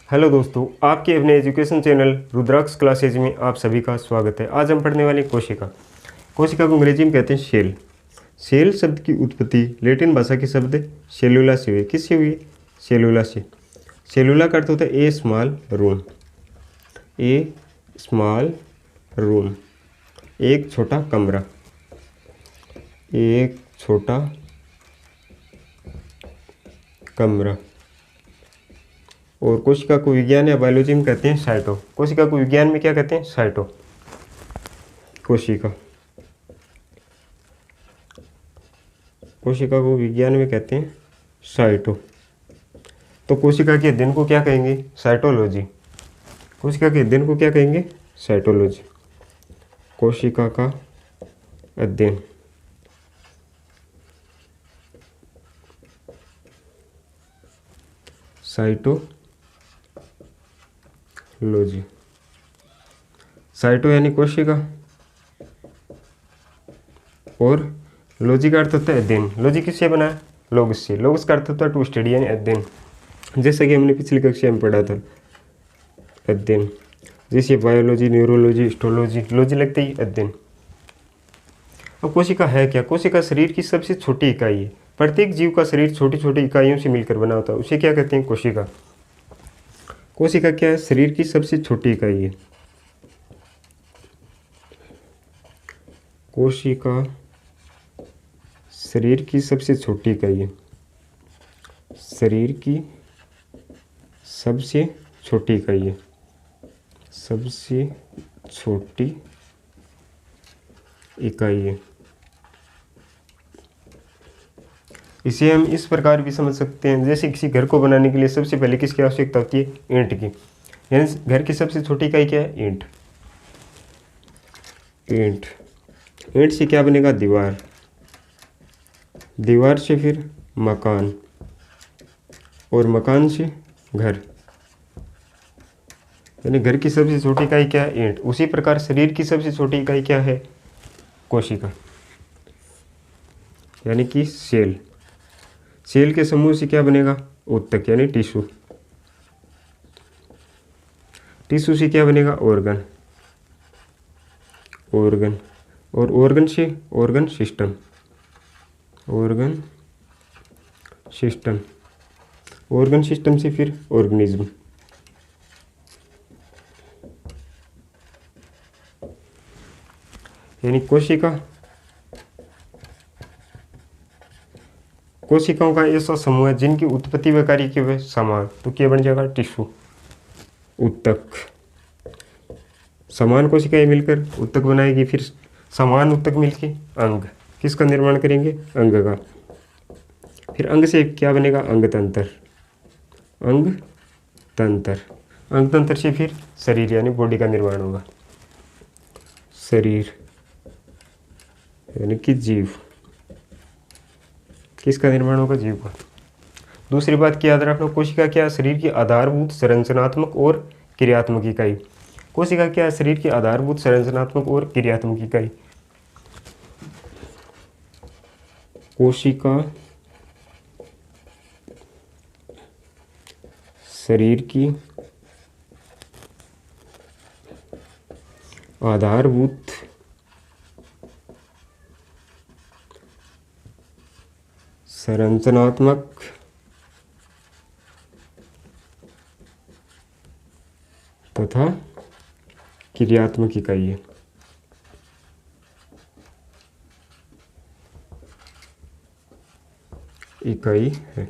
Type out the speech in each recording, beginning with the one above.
Hello दोस्तों, आपके अपने एजुकेशन चैनल रुद्राक्ष क्लासेज में आप सभी का स्वागत है। आज हम पढ़ने वाले कोशिका। कोशिका को अंग्रेजी में कहते हैं सेल। सेल शब्द की उत्पत्ति लैटिन भाषा के शब्द सेलुला से हुई। किससे हुई? सेलुला से। सेलुला का अर्थ होता है ए स्मॉल रूम। ए स्मॉल रूम, एक छोटा कमरा, एक छोटा कमरा। और कोशिका को विज्ञान या बायोलॉजी में कहते हैं साइटो। कोशिका को विज्ञान में क्या कहते हैं? साइटो। कोशिका को विज्ञान में कहते हैं साइटो। तो कोशिका के अध्ययन को क्या कहेंगे? साइटोलॉजी। कोशिका के अध्ययन को क्या कहेंगे? साइटोलॉजी। कोशिका का अध्ययन साइटोलॉजी। साइटो यानी कोशिका और लॉजी का अर्थ होता है अध्ययन। लॉजी किससे बना है? लोगस से। लोगस का अर्थ होता है टू स्टडी यानी अध्ययन। जैसा कि हमने पिछली कक्षा में पढ़ा था, अध्ययन। जैसे बायोलॉजी, न्यूरोलॉजी, हिस्टोलॉजी, लॉजी लगती है अध्ययन। अब कोशिका है क्या? कोशिका शरीर की सबसे छोटी इकाई है। प्रत्येक जीव का शरीर छोटी छोटी इकाइयों से मिलकर बना होता है, उसे क्या कहते हैं? कोशिका। कोशिका क्या है? शरीर की सबसे छोटी इकाई है। कोशिका शरीर की सबसे छोटी इकाई है। शरीर की सबसे छोटी इकाई है। सबसे छोटी इकाई है। इसे हम इस प्रकार भी समझ सकते हैं, जैसे किसी घर को बनाने के लिए सबसे पहले किसकी आवश्यकता होती है? ईंट की। यानी घर की सबसे छोटी इकाई क्या है? ईंट। ईंट। ईंट से क्या बनेगा? दीवार। दीवार से फिर मकान, और मकान से घर। यानी घर की सबसे छोटी इकाई क्या है? ईंट। उसी प्रकार शरीर की सबसे छोटी इकाई क्या है? कोशिका, यानी कि सेल। सेल के समूह से क्या बनेगा? ऊतक यानी टिश्यू। टिश्यू से क्या बनेगा? ऑर्गन। ऑर्गन। और ऑर्गन से organ system. Organ system. Organ system से फिर ऑर्गेनिज्म। यानी कोशिकाओं का ऐसा समूह है जिनकी उत्पत्ति व कार्य के वे समान। तो क्या बन जाएगा? टिश्यू, ऊतक। समान कोशिकाएं मिलकर ऊतक बनाएगी, फिर समान ऊतक मिलके अंग। किसका निर्माण करेंगे? अंग का। फिर अंग से क्या बनेगा? अंग तंत्र। अंग तंत्र। अंग तंत्र से फिर शरीर यानी बॉडी का निर्माण होगा। शरीर यानी कि जीव। किसका निर्माण होगा? जीव का। दूसरी बात क्या याद रखना, कोशिका क्या? शरीर की आधारभूत संरचनात्मक और क्रियात्मक इकाई। कोशिका क्या? शरीर की आधारभूत संरचनात्मक और क्रियात्मक इकाई। कोशिका शरीर की आधारभूत संरचनात्मक तथा क्रियात्मक इकाई है। इकाई है।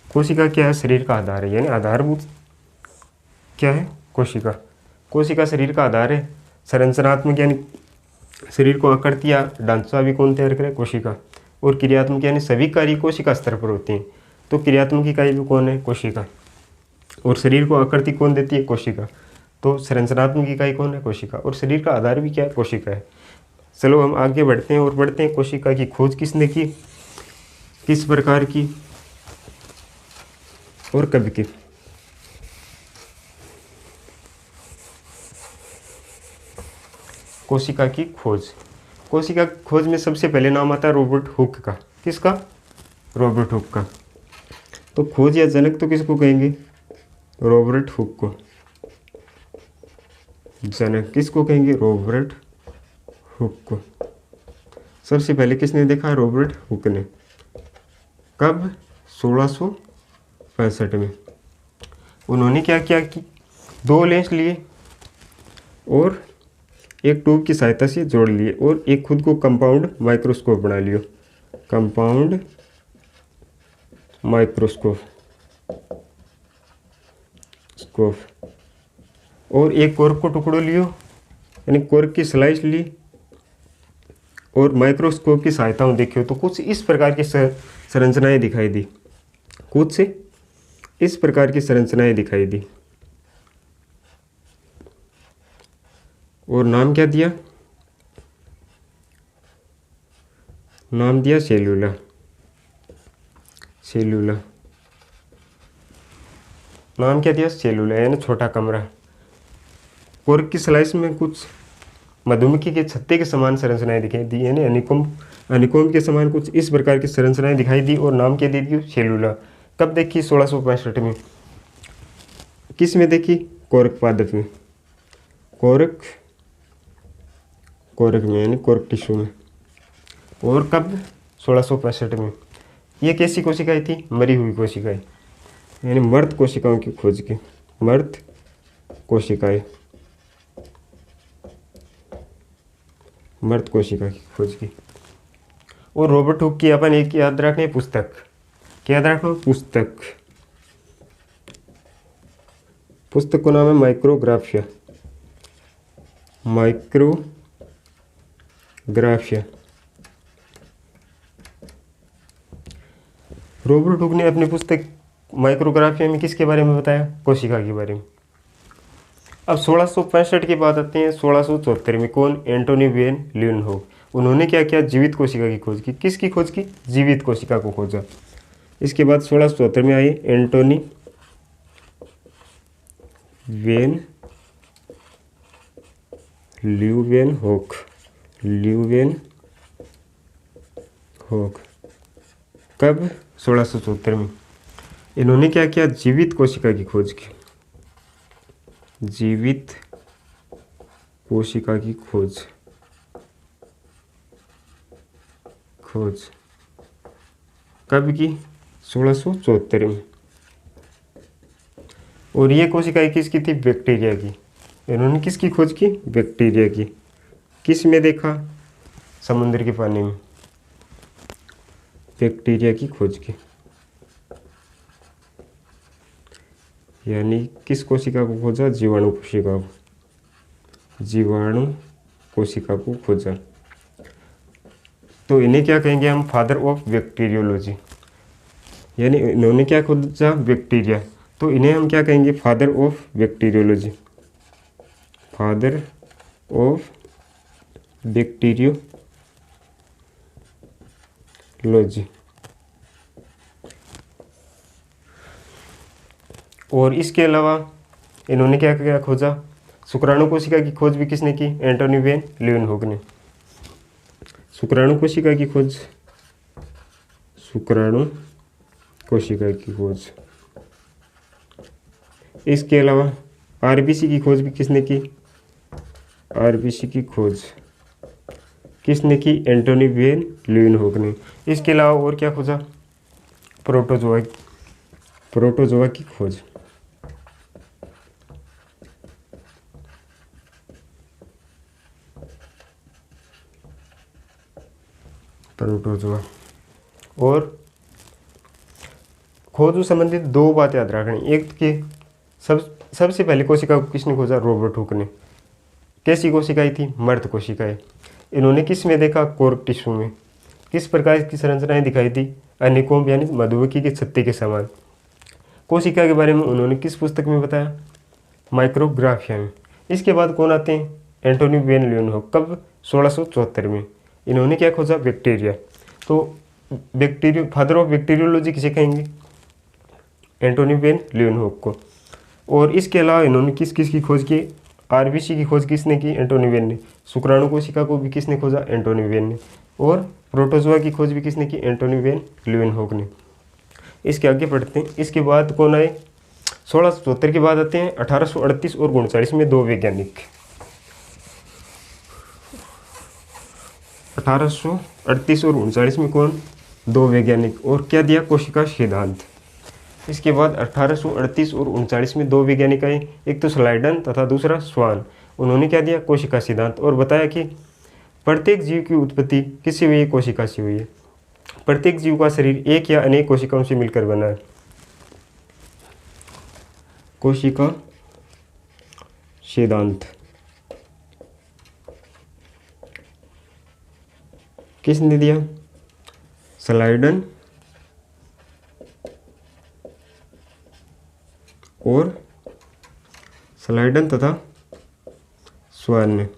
कोशिका क्या है? शरीर का आधार है, यानी आधारभूत क्या है? कोशिका। कोशिका शरीर का आधार है। संरचनात्मक यानी शरीर को आकृति या ढांचा भी कौन तैयार करे? कोशिका। और क्रियात्मक यानी सभी कार्य कोशिका स्तर पर होते हैं। तो क्रियात्मक इकाई भी कौन है? कोशिका। और शरीर को आकृति कौन देती है? कोशिका। तो संरचनात्मक इकाई कौन है? कोशिका। और शरीर का आधार भी क्या है? कोशिका है। चलो हम आगे बढ़ते हैं और बढ़ते हैं कोशिका की खोज किसने की, किस प्रकार की और कब की। कोशिका की खोज। कोशिका की खोज में सबसे पहले नाम आता है रॉबर्ट हुक का। किसका? रॉबर्ट हुक का। तो खोज या जनक तो किसको कहेंगे? रॉबर्ट हुक को। जनक किसको कहेंगे? रॉबर्ट हुक को। सबसे पहले किसने देखा? रॉबर्ट हुक ने। कब? 1665 में। उन्होंने क्या किया कि 2 लेंस लिए और एक ट्यूब की सहायता से जोड़ लिए और एक खुद को कंपाउंड माइक्रोस्कोप बना लियो। कंपाउंड माइक्रोस्कोप और एक कॉर्क को टुकड़ो लियो, यानी कॉर्क की स्लाइस ली और माइक्रोस्कोप की सहायता में देखियो तो कुछ इस प्रकार की संरचनाएं दिखाई दी। कुछ इस प्रकार की संरचनाएं दिखाई दी और नाम क्या दिया? नाम दिया सेल्यूला। सेल्यूला नाम क्या दिया? सेल्यूला, यानी छोटा कमरा। कॉर्क की स्लाइस में कुछ मधुमक्खी के छत्ते के समान संरचनाएं दिखाई दी, यानी हनीकॉम्ब के समान कुछ इस प्रकार की संरचनाएं दिखाई दी और नाम क्या दे दी? सेल्यूला। कब देखी? 1665 में। किस में देखी? कॉर्क पादप में। कॉर्क में, यानी कॉर्क टिश्यू में। और कब? 1665 में। ये कैसी कोशिकाएं थी? मरी हुई कोशिकाएं, यानी मृत कोशिकाओं की खोज की। मृत कोशिकाएं, मृत कोशिका की खोज की। और रॉबर्ट हुक की अपन एक याद रखने पुस्तक, क्या याद रखो? पुस्तक का नाम है माइक्रोग्राफिया। माइक्रोग्राफिया। रॉबर्ट हुक ने अपनी पुस्तक माइक्रोग्राफिया में किसके बारे में बताया? कोशिका के बारे में। अब 1665 की बात आती है 1674 में। कौन? एंटोनी वेन ल्यूनहोफ। उन्होंने क्या किया? जीवित कोशिका की खोज की। किसकी खोज की? जीवित कोशिका को खोजा। इसके बाद 1674 में आई एंटोनी वेन ल्यूवेनहोक। कब? 1674 में। इन्होंने क्या किया? जीवित कोशिका की खोज की। जीवित कोशिका की खोज कब की? 1674 में। और ये कोशिकाएं किसकी थी? बैक्टीरिया की। इन्होंने किसकी खोज की? बैक्टीरिया की। किस में देखा? समुद्र के पानी में। बैक्टीरिया की खोज की, यानी किस कोशिका को खोजा? जीवाणु कोशिका को। जीवाणु कोशिका को खोजा। तो इन्हें क्या कहेंगे हम? Father of bacteriology. यानी इन्होंने क्या खोजा? बैक्टीरिया। तो इन्हें हम क्या कहेंगे? Father of bacteriology. Father of bacteriology. और इसके अलावा इन्होंने क्या क्या खोजा? शुक्राणु कोशिका की खोज भी किसने की? एंटोनी वेन ल्यूवेनहोक ने। शुक्राणु कोशिका की खोज, शुक्राणु कोशिका की खोज। इसके अलावा आरबीसी की खोज भी किसने की? आरबीसी की खोज किसने की? एंटोनी वेन ल्यूवेनहोक ने। इसके अलावा और क्या खोजा? प्रोटोजोआ की खोज। प्रोटोजोआ। और खोज से संबंधित 2 बात याद रखनी। एक कि सबसे पहले कोशिका को किसने खोजा? रॉबर्ट हुक ने। कैसी कोशिकाएं थी? मृत कोशिकाएं। इन्होंने किस में देखा? कॉर्क टिश्यू में। किस प्रकार की संरचनाएं दिखाई दी? हनीकॉम्ब, यानी मधुमक्खी के छत्ते के समान। कोशिका के बारे में उन्होंने किस पुस्तक में बताया? माइक्रोग्राफिया में। इसके बाद कौन आते हैं? एंटोनी वेन ल्यूवेनहोक। कब? 1674 में। इन्होंने क्या खोजा? बैक्टीरिया। तो फादर ऑफ बैक्टीरियोलॉजी किसे कहेंगे? एंटोनी वेन ल्यूवेनहोक को। और इसके अलावा इन्होंने किस किस की खोज की? आरबीसी की खोज किसने की? एंटोनी वेन ने। शुक्राणु कोशिका को भी किसने खोजा? एंटोनी वेन ने। और प्रोटोजोआ की खोज भी किसने की? एंटोनी वेन ल्यूवेनहोक ने। इसके आगे पढ़ते हैं। इसके बाद कौन आए, 1674 के बाद आते हैं 1838 और 39 में दो वैज्ञानिक। 1838 और 39 में कौन, दो वैज्ञानिक, और क्या दिया, कोशिका सिद्धांत। इसके बाद 1838 और 39 में दो वैज्ञानिक आए, एक तो स्लाइडन तथा दूसरा स्वान। उन्होंने क्या दिया, कोशिका सिद्धांत, और बताया कि प्रत्येक जीव की उत्पत्ति किससे हुई है, कोशिका से हुई है। प्रत्येक जीव का शरीर एक या अनेक कोशिकाओं से मिलकर बना है। कोशिका सिद्धांत किसने दिया, स्लाइडन तथा स्वान ने।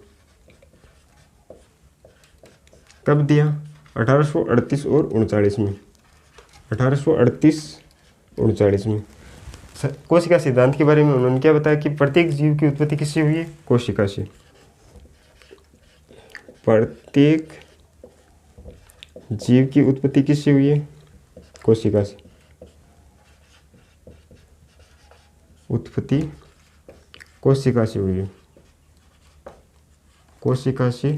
कब दिया, 1838 और 39 में। 1838 39 में कोशिका सिद्धांत के बारे में उन्होंने क्या बताया कि प्रत्येक जीव की उत्पत्ति किससे हुई है, कोशिका से। प्रत्येक जीव की उत्पत्ति किससे हुई है, कोशिका से। उत्पत्ति कोशिका से हुई है, कोशिका से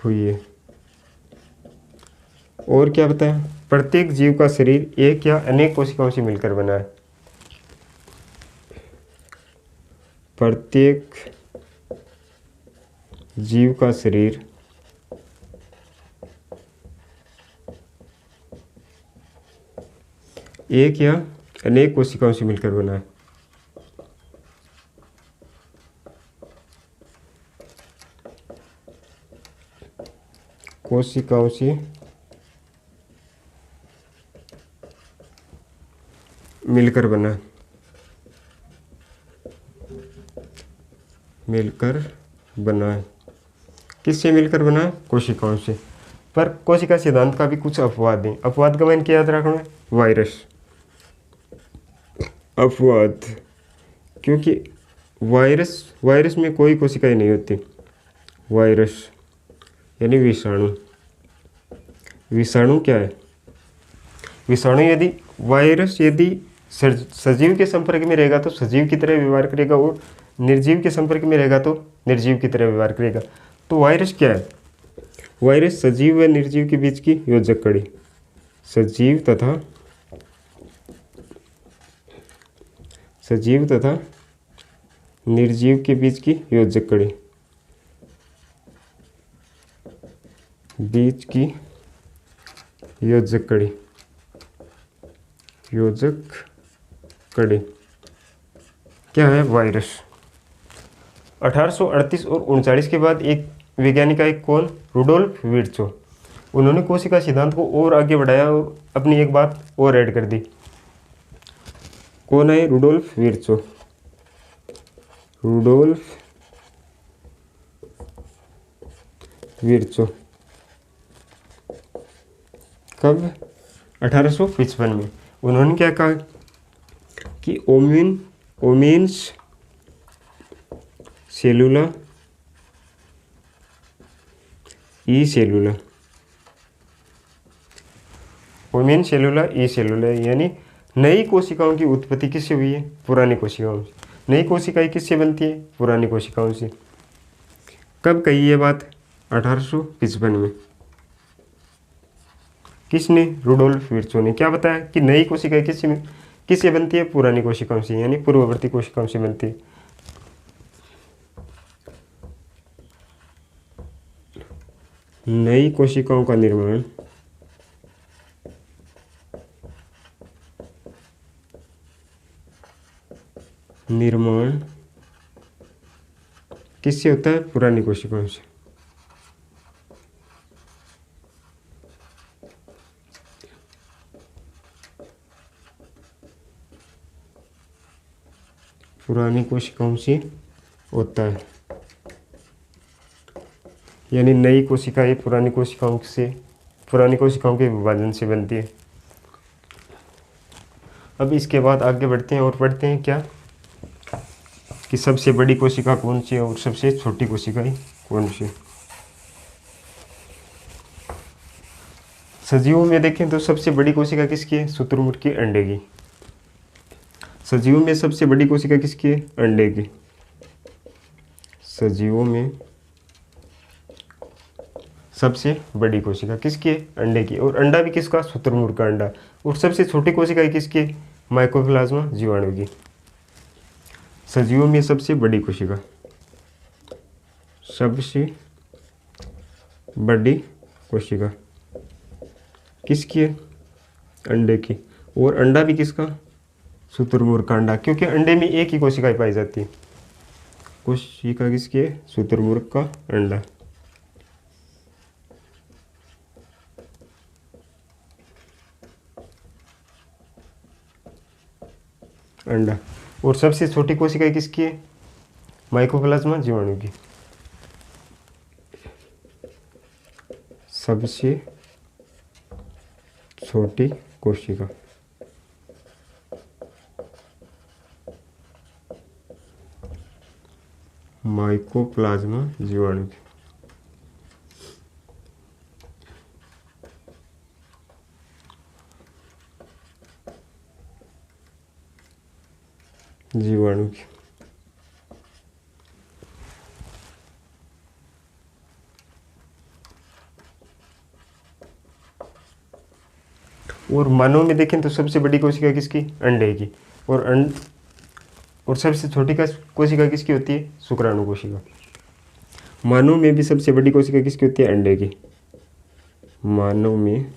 हुई है। और क्या बताया, प्रत्येक जीव का शरीर एक या अनेक कोशिकाओं से मिलकर बना है। प्रत्येक जीव का शरीर एक या अनेक कोशिकाओं से मिलकर बना है। कोशिकाओं से मिलकर बना है, मिलकर बना है। किससे मिलकर बना है, कोशिकाओं से। पर कोशिका सिद्धांत का भी कुछ अपवाद हैं। अपवाद का मैंने क्या याद रखना है, वायरस। अपवाद, क्योंकि वायरस में कोई कोशिकाएं नहीं होती। वायरस यानी विषाणु। विषाणु क्या है, विषाणु यदि सजीव के संपर्क में रहेगा तो सजीव की तरह व्यवहार करेगा, और निर्जीव के संपर्क में रहेगा तो निर्जीव की तरह व्यवहार करेगा। तो वायरस क्या है, वायरस सजीव व निर्जीव के बीच की योजक कड़ी। सजीव तथा निर्जीव के बीच की योजक कड़ी, बीच की योजक कड़ी, योजक कड़ी क्या है, वायरस। 1838 और 39 के बाद एक वैज्ञानिक आए, कौन, रुडोल्फ विर्चो। उन्होंने कोशिका सिद्धांत को और आगे बढ़ाया और अपनी एक बात और ऐड कर दी। कौन है, रुडोल्फ विर्चो। रुडोल्फ विर्चो कब, 1855 में। उन्होंने क्या कहा कि ओमेन्स सेलुला ई सेलुला, ओमेन सेलुला ई सेलुला, यानी नई कोशिकाओं की उत्पत्ति किससे हुई है, पुरानी कोशिकाओं से। नई कोशिकाएं किससे बनती है, पुरानी कोशिकाओं से। कब कही ये बात, 1855 में। किसने, रुडोल्फ विर्चो ने। क्या बताया कि नई कोशिकाएं किससे बनती है, पुरानी कोशिकाओं से, यानी पूर्ववर्ती कोशिकाओं से बनती है। नई कोशिकाओं का निर्माण किससे होता है, पुरानी कोशिकाओं से। पुरानी कोशिकाओं से होता है, यानी नई कोशिकाएं पुरानी कोशिकाओं के विभाजन से बनती है। अब इसके बाद आगे बढ़ते हैं और पढ़ते हैं क्या, कि सबसे बड़ी कोशिका कौन सी है और सबसे छोटी कोशिकाएं कौन सी। सजीवों में देखें तो सबसे बड़ी कोशिका किसकी है? शुतुरमुर्ग की, अंडे की। सजीवों में सबसे बड़ी कोशिका किसकी है? अंडे की। सजीवों में सबसे बड़ी कोशिका किसकी है? अंडे की। और अंडा भी किसका? शुतुरमुर्ग का अंडा। और सबसे छोटी कोशिका किसकी है? माइकोप्लाज्मा, जीवाणु की। सजीवों में सबसे बड़ी कोशिका, सबसे बड़ी कोशिका किसकी है? अंडे की। और अंडा भी किसका? शुतुरमुर्ग का अंडा, क्योंकि अंडे में एक ही कोशिका पाई जाती है। कोशिका किसकी है? शुतुरमुर्ग का अंडा। अंडा। और सबसे छोटी कोशिका किसकी है? माइकोप्लाज्मा, जीवाणु की। सबसे छोटी कोशिका माइकोप्लाज्मा, जीवाणु की। जीवाणु की। और मानव में देखें तो सबसे बड़ी कोशिका किसकी? अंडे की। और सबसे छोटी कोशिका किसकी होती है? शुक्राणु कोशिका। मानव में भी सबसे बड़ी कोशिका किसकी होती है? अंडे की। मानव में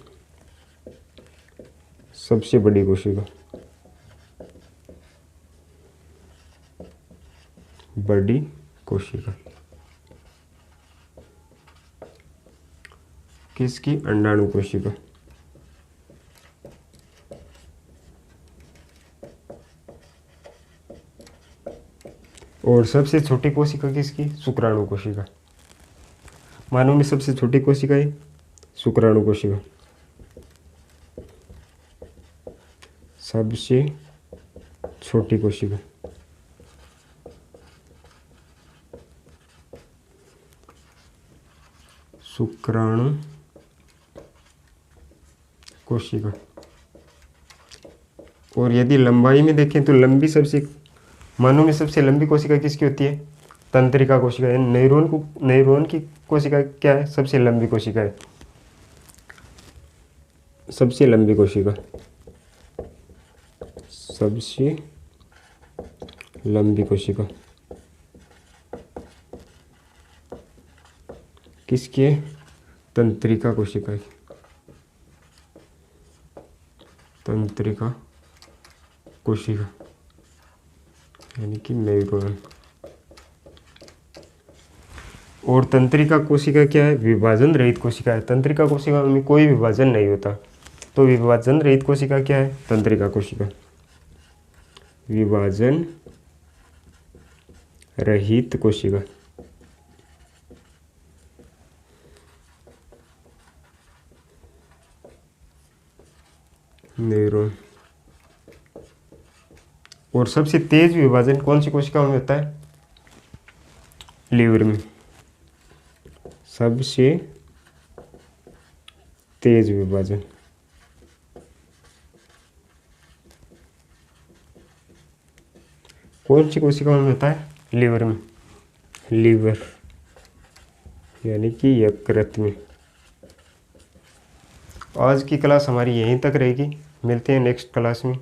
सबसे बड़ी कोशिका, बड़ी कोशिका किसकी? अंडाणु कोशिका। और सबसे छोटी कोशिका किसकी? शुक्राणु कोशिका। मानव में सबसे छोटी कोशिका है शुक्राणु कोशिका। सबसे छोटी कोशिका शुक्राणु कोशिका। और यदि लंबाई में देखें तो मानव में सबसे लंबी कोशिका किसकी होती है? तंत्रिका कोशिका। न्यूरॉन की कोशिका क्या है? सबसे लंबी कोशिका है। सबसे लंबी कोशिका, सबसे लंबी कोशिका किसकी है? तंत्रिका कोशिका की। तंत्रिका कोशिका यानी कि न्यूरॉन। और तंत्रिका कोशिका क्या है? विभाजन रहित कोशिका है। तंत्रिका कोशिका में कोई विभाजन नहीं होता, तो विभाजन रहित कोशिका क्या है? तंत्रिका कोशिका। विभाजन रहित कोशिका न्यूरॉन। और सबसे तेज विभाजन कौन सी कोशिका में होता है? लीवर में। सबसे तेज विभाजन कौन सी कोशिका में होता है? लीवर में। लीवर यानी कि यकृत में। आज की क्लास हमारी यहीं तक रहेगी। मिलते हैं नेक्स्ट क्लास में।